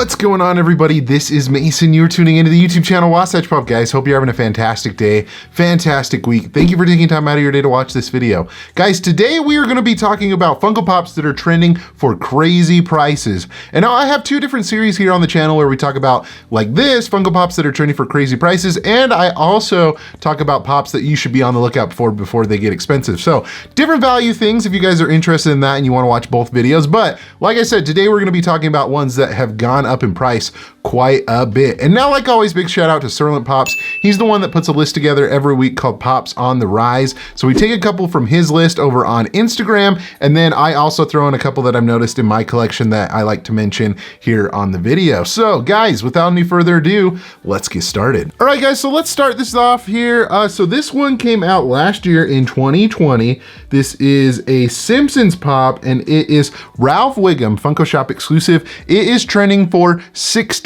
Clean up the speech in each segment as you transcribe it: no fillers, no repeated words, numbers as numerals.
What's going on, everybody? This is Mason. You're tuning into the YouTube channel Wasatch Pop, guys. Hope you're having a fantastic day, fantastic week. Thank you for taking time out of your day to watch this video. Guys, today we are going to be talking about Funko Pops that are trending for crazy prices. And now I have two different series here on the channel where we talk about, like this, Funko Pops that are trending for crazy prices, and I also talk about pops that you should be on the lookout for before they get expensive. So, different value things if you guys are interested in that and you want to watch both videos. But, like I said, today we're going to be talking about ones that have gone up in price quite a bit. And now, like always, big shout out to Serlant Pops. He's the one that puts a list together every week called Pops on the Rise. So we take a couple from his list over on Instagram, and then I also throw in a couple that I've noticed in my collection that I like to mention here on the video. So guys, without any further ado, let's get started. All right, guys, so let's start this off here. So this one came out last year in 2020. This is a Simpsons pop, and it is Ralph Wiggum, Funko Shop exclusive. It is trending for $60.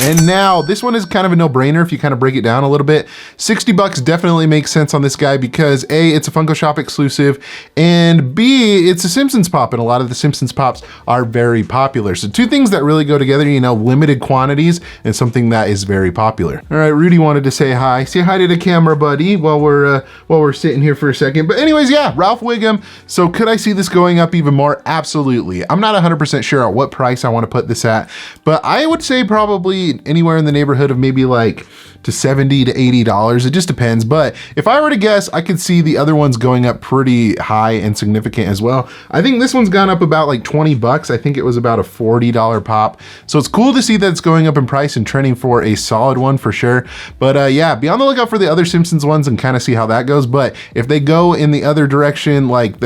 And now this one is kind of a no-brainer if you kind of break it down a little bit. 60 bucks definitely makes sense on this guy because A, it's a Funko Shop exclusive, and B, it's a Simpsons pop, and a lot of the Simpsons pops are very popular. So two things that really go together, you know, limited quantities and something that is very popular. All right, Rudy wanted to say hi. Say hi to the camera, buddy, while we're sitting here for a second. But anyways, yeah, Ralph Wiggum. So could I see this going up even more? Absolutely. I'm not 100% sure at what price I want to put this at, but I would say probably anywhere in the neighborhood of maybe like to $70 to $80. It just depends. But if I were to guess, I could see the other ones going up pretty high and significant as well. I think this one's gone up about like 20 bucks. I think it was about a $40 pop. So it's cool to see that it's going up in price and trending for a solid one for sure. But yeah, be on the lookout for the other Simpsons ones and kind of see how that goes. But if they go in the other direction, like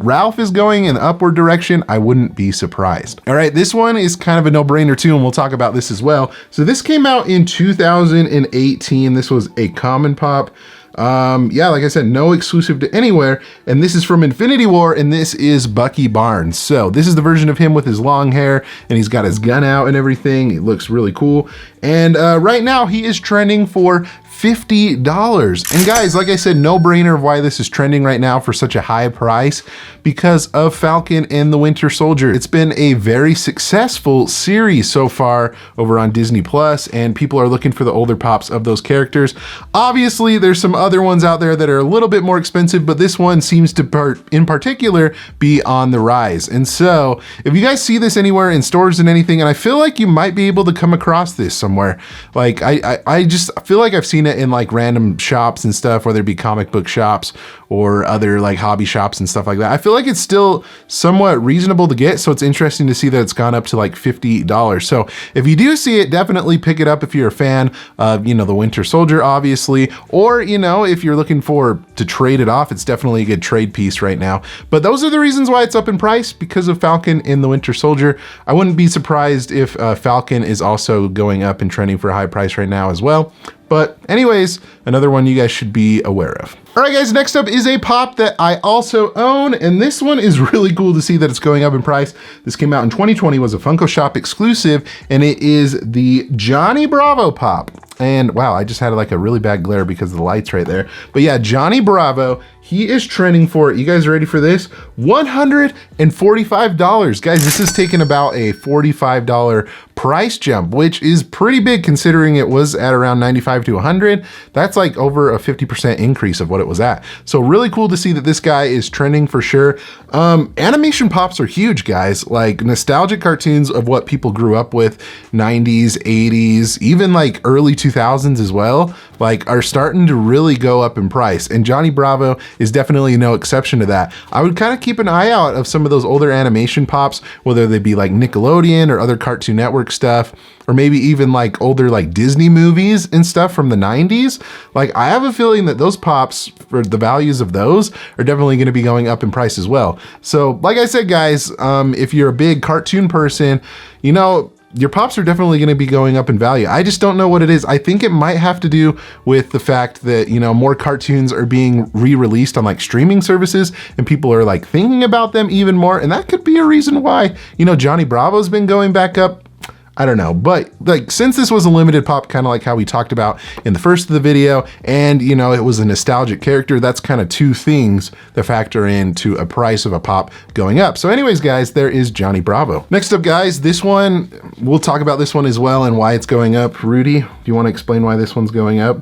Ralph is going in the upward direction, I wouldn't be surprised. All right, this one is kind of a no-brainer too, and we'll talk about this as well. So this came out in 2018. This was a common pop. Yeah, like I said, no exclusive to anywhere, and this is from Infinity War, and this is Bucky Barnes. So this is the version of him with his long hair, and he's got his gun out and everything. It looks really cool. And right now he is trending for $50. And guys, like I said, no brainer of why this is trending right now for such a high price, because of Falcon and the Winter Soldier. It's been a very successful series so far over on Disney Plus, and people are looking for the older pops of those characters. Obviously, there's some other ones out there that are a little bit more expensive, but this one seems to in particular be on the rise. And so if you guys see this anywhere in stores and anything, and I feel like you might be able to come across this somewhere, like I just feel like I've seen it in like random shops and stuff, whether it be comic book shops or other like hobby shops and stuff like that. I feel like it's still somewhat reasonable to get, so it's interesting to see that it's gone up to like $50. So if you do see it, definitely pick it up if you're a fan of, you know, the Winter Soldier, obviously, or, you know, if you're looking to trade it off, it's definitely a good trade piece right now. But those are the reasons why it's up in price, because of Falcon and the Winter Soldier. I wouldn't be surprised if Falcon is also going up and trending for a high price right now as well. But anyways, another one you guys should be aware of. All right, guys, next up is a pop that I also own, and this one is really cool to see that it's going up in price. This came out in 2020, was a Funko Shop exclusive, and it is the Johnny Bravo pop. And wow, I just had like a really bad glare because of the lights right there. But yeah, Johnny Bravo, he is trending for, you guys ready for this? $145. Guys, this is taking about a $45 price jump, which is pretty big considering it was at around 95 to 100. That's like over a 50% increase of what it was at. So really cool to see that this guy is trending for sure. Animation pops are huge, guys. Like nostalgic cartoons of what people grew up with, 90s, 80s, even like early 2000s as well, like are starting to really go up in price. And Johnny Bravo is definitely no exception to that. I would kind of keep an eye out of some of those older animation pops, whether they be like Nickelodeon or other Cartoon Network stuff, or maybe even like older like Disney movies and stuff from the 90s. Like I have a feeling that those pops, for the values of those, are definitely going to be going up in price as well. So like I said, guys, if you're a big cartoon person, you know, your pops are definitely going to be going up in value. I just don't know what it is. I think it might have to do with the fact that, you know, more cartoons are being re-released on like streaming services, and people are like thinking about them even more. And that could be a reason why, you know, Johnny Bravo's been going back up. I don't know, but like since this was a limited pop, kind of like how we talked about in the first of the video, and you know, it was a nostalgic character, that's kind of two things that factor into a price of a pop going up. So anyways, guys, there is Johnny Bravo. Next up, guys, this one, we'll talk about this one as well and why it's going up. Rudy, do you want to explain why this one's going up?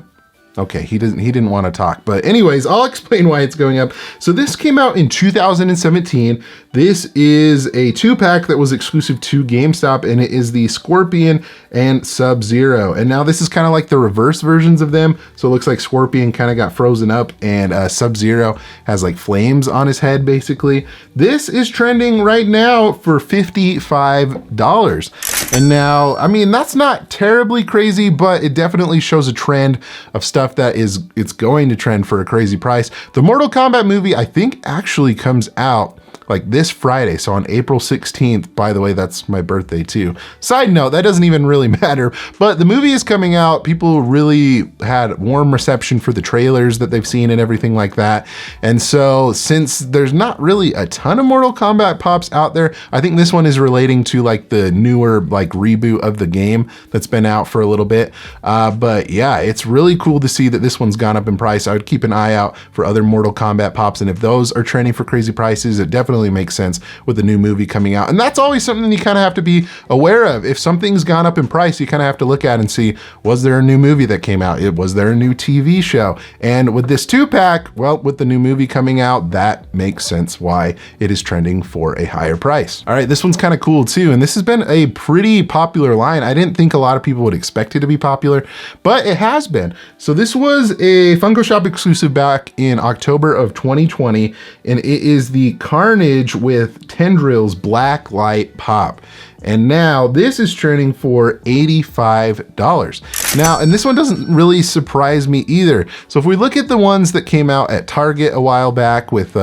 Okay, he didn't want to talk, but anyways, I'll explain why it's going up. So this came out in 2017. This is a 2-pack that was exclusive to GameStop, and it is the Scorpion and Sub-Zero. And now this is kind of like the reverse versions of them. So it looks like Scorpion kind of got frozen up, and Sub-Zero has like flames on his head, basically. This is trending right now for $55. And now, I mean, that's not terribly crazy, but it definitely shows a trend of stuff that it's going to trend for a crazy price. The Mortal Kombat movie, I think, actually comes out like this Friday. So on April 16th, by the way, that's my birthday too. Side note, that doesn't even really matter, but the movie is coming out. People really had warm reception for the trailers that they've seen and everything like that. And so since there's not really a ton of Mortal Kombat pops out there, I think this one is relating to like the newer like reboot of the game that's been out for a little bit. But yeah, it's really cool to see that this one's gone up in price. I would keep an eye out for other Mortal Kombat pops. And if those are trending for crazy prices, it definitely makes sense with the new movie coming out. And that's always something you kind of have to be aware of. If something's gone up in price, you kind of have to look at and see, was there a new movie that came out? Was there a new TV show? And with this 2-pack, well, with the new movie coming out, that makes sense why it is trending for a higher price. All right, this one's kind of cool too. And this has been a pretty popular line. I didn't think a lot of people would expect it to be popular, but it has been. So this was a Funko Shop exclusive back in October of 2020, and it is the Carnage with Tendrils Black Light Pop. And now this is trending for $85. Now, and this one doesn't really surprise me either. So if we look at the ones that came out at Target a while back with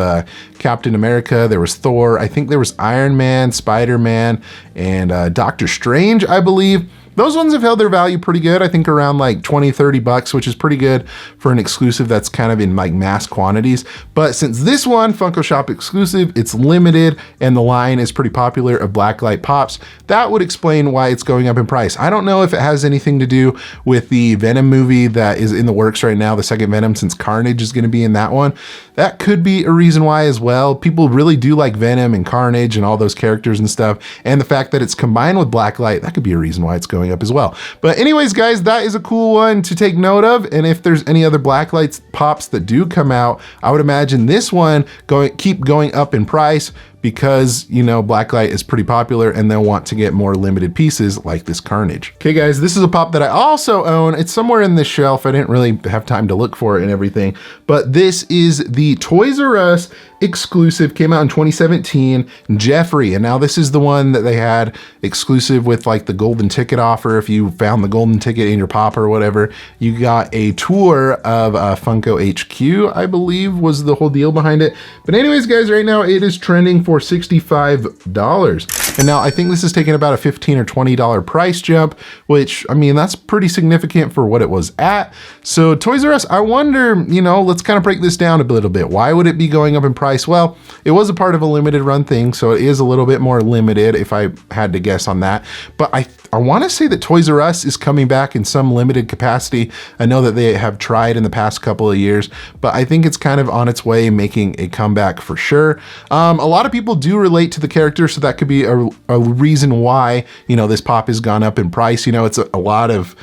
Captain America, there was Thor, I think there was Iron Man, Spider-Man, and Doctor Strange, I believe. Those ones have held their value pretty good. I think around like 20, 30 bucks, which is pretty good for an exclusive that's kind of in like mass quantities. But since this one, Funko Shop exclusive, it's limited and the line is pretty popular of Blacklight Pops, that would explain why it's going up in price. I don't know if it has anything to do with the Venom movie that is in the works right now, the second Venom, since Carnage is going to be in that one. That could be a reason why as well. People really do like Venom and Carnage and all those characters and stuff. And the fact that it's combined with Blacklight, that could be a reason why it's going up as well. But anyways, guys, that is a cool one to take note of. And if there's any other Blacklight pops that do come out, I would imagine this one keep going up in price, because, you know, Blacklight is pretty popular and they'll want to get more limited pieces like this Carnage. Okay, guys, this is a pop that I also own. It's somewhere in this shelf. I didn't really have time to look for it and everything, but this is the Toys R Us exclusive, came out in 2017, Jeffrey. And now this is the one that they had exclusive with like the golden ticket offer. If you found the golden ticket in your pop or whatever, you got a tour of Funko HQ, I believe was the whole deal behind it. But anyways, guys, right now it is trending for $65. And now I think this is taking about a $15 or $20 price jump, which, I mean, that's pretty significant for what it was at. So Toys R Us, I wonder, you know, let's kind of break this down a little bit. Why would it be going up in price? Well, it was a part of a limited run thing, so it is a little bit more limited if I had to guess on that. But I want to say that Toys R Us is coming back in some limited capacity. I know that they have tried in the past couple of years, but I think it's kind of on its way making a comeback for sure. A lot of people do relate to the character, so that could be a reason why, you know, this pop has gone up in price. You know, it's a lot of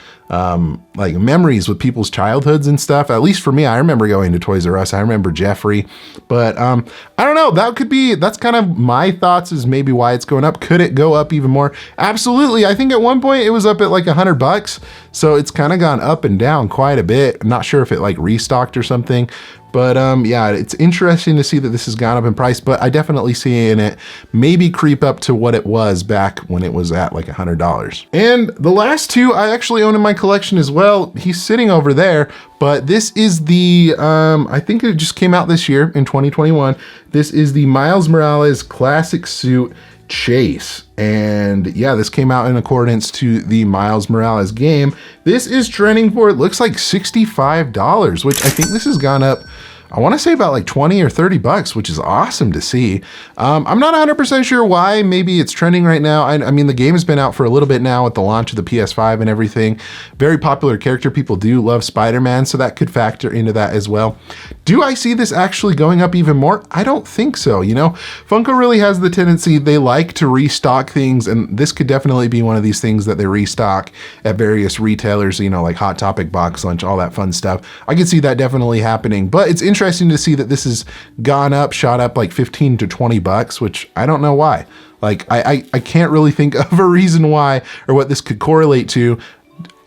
like memories with people's childhoods and stuff. At least for me, I remember going to Toys R Us. I remember Jeffrey, but I don't know. That's kind of my thoughts is maybe why it's going up. Could it go up even more? Absolutely. I think at one point it was up at like $100, so it's kind of gone up and down quite a bit. I'm not sure if it like restocked or something. But yeah, it's interesting to see that this has gone up in price, but I definitely see in it maybe creep up to what it was back when it was at like $100. And the last two I actually own in my collection as well. He's sitting over there, but this is the, I think it just came out this year in 2021. This is the Miles Morales Classic Suit Chase. And yeah, this came out in accordance to the Miles Morales game. This is trending for, it looks like $65, which I think this has gone up I want to say about like 20 or 30 bucks, which is awesome to see. I'm not 100% sure why. Maybe it's trending right now. I mean, the game has been out for a little bit now with the launch of the PS5 and everything. Very popular character. People do love Spider-Man, so that could factor into that as well. Do I see this actually going up even more? I don't think so. You know, Funko really has the tendency, they like to restock things, and this could definitely be one of these things that they restock at various retailers, you know, like Hot Topic, Box Lunch, all that fun stuff. I can see that definitely happening, but it's interesting to see that this has gone up, shot up like 15 to 20 bucks, which I don't know why. Like, I can't really think of a reason why or what this could correlate to,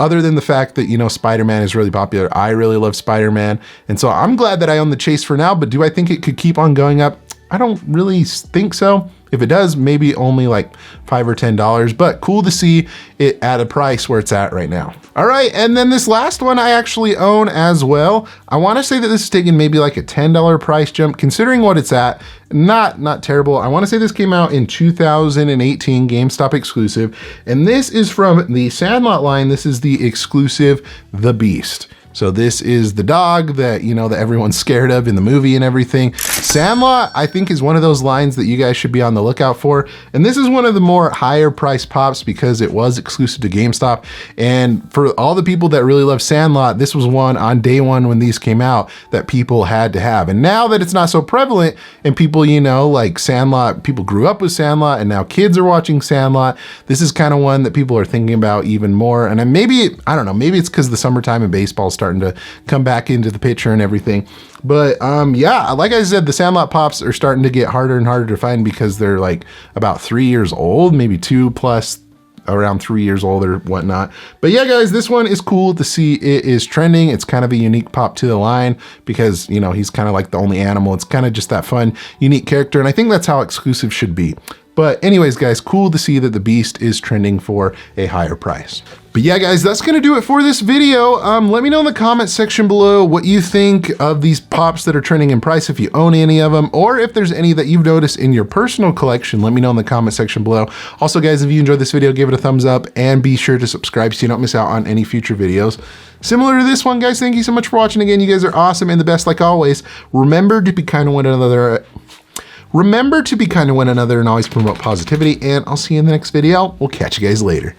other than the fact that, you know, Spider-Man is really popular. I really love Spider-Man, and so I'm glad that I own the Chase for now, but do I think it could keep on going up? I don't really think so. If it does, maybe only like $5 or $10, but cool to see it at a price where it's at right now. All right, and then this last one I actually own as well. I wanna say that this is taking maybe like a $10 price jump, considering what it's at. Not terrible. I wanna say this came out in 2018, GameStop exclusive, and this is from the Sandlot line. This is the exclusive The Beast. So this is the dog that, you know, that everyone's scared of in the movie and everything. Sandlot, I think, is one of those lines that you guys should be on the lookout for. And this is one of the more higher priced pops because it was exclusive to GameStop. And for all the people that really love Sandlot, this was one on day one when these came out that people had to have. And now that it's not so prevalent and people, you know, like Sandlot, people grew up with Sandlot and now kids are watching Sandlot, this is kind of one that people are thinking about even more. And maybe, I don't know, maybe it's because the summertime and baseball starting to come back into the picture and everything. But yeah, like I said, the Sandlot Pops are starting to get harder and harder to find because they're like about 3 years old, maybe 2 plus, around 3 years old or whatnot. But yeah, guys, this one is cool to see. It is trending. It's kind of a unique pop to the line because, you know, he's kind of like the only animal. It's kind of just that fun, unique character. And I think that's how exclusive should be. But anyways, guys, cool to see that the Beast is trending for a higher price. But yeah, guys, that's gonna do it for this video. Let me know in the comment section below what you think of these pops that are trending in price, if you own any of them, or if there's any that you've noticed in your personal collection. Let me know in the comment section below. Also, guys, if you enjoyed this video, give it a thumbs up and be sure to subscribe so you don't miss out on any future videos similar to this one. Guys, thank you so much for watching. Again, you guys are awesome and the best like always. Remember to be kind to one another. Remember to be kind to one another and always promote positivity, and I'll see you in the next video. We'll catch you guys later.